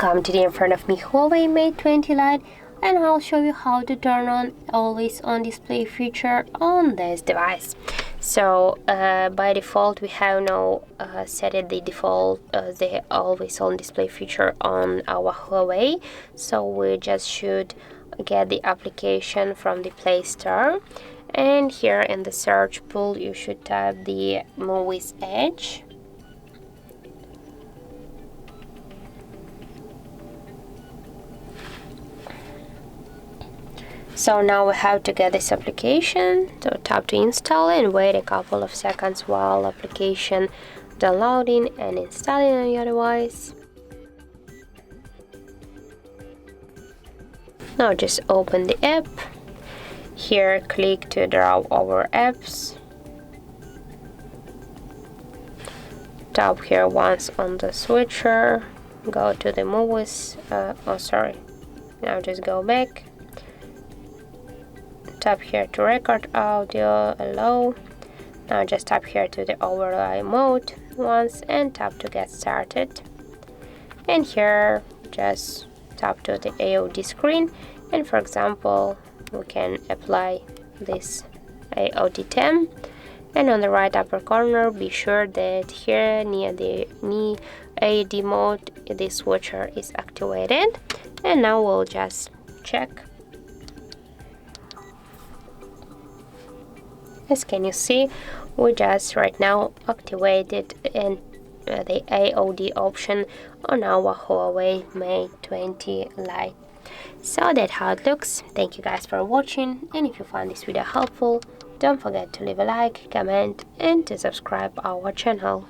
Welcome. Today in front of me HUAWEI Mate 20 Lite, and I'll show you how to turn on always on display feature on this device. So by default we have now set the default the always on display feature on our HUAWEI. So we just should get the application from the Play Store, and here in the search pool you should type the Muviz Edge. So now we have to get this application, so tap to install and wait a couple of seconds while application downloading and installing on your device. Now just open the app. Here click to draw over apps. Tap here once on the switcher, go to the Muviz, now just go back. Tap here to record audio, allow. Now just tap here to the overlay mode once and tap to get started. And here just tap to the AOD screen, and for example we can apply this AOD theme. And on the right upper corner be sure that here near the AOD mode this switcher is activated. And now we'll just check. As can you see, we just right now activated and the AOD option on our HUAWEI Mate 20 Lite. So that's how it looks. Thank you guys for watching, and if you found this video helpful, don't forget to leave a like, comment and to subscribe our channel.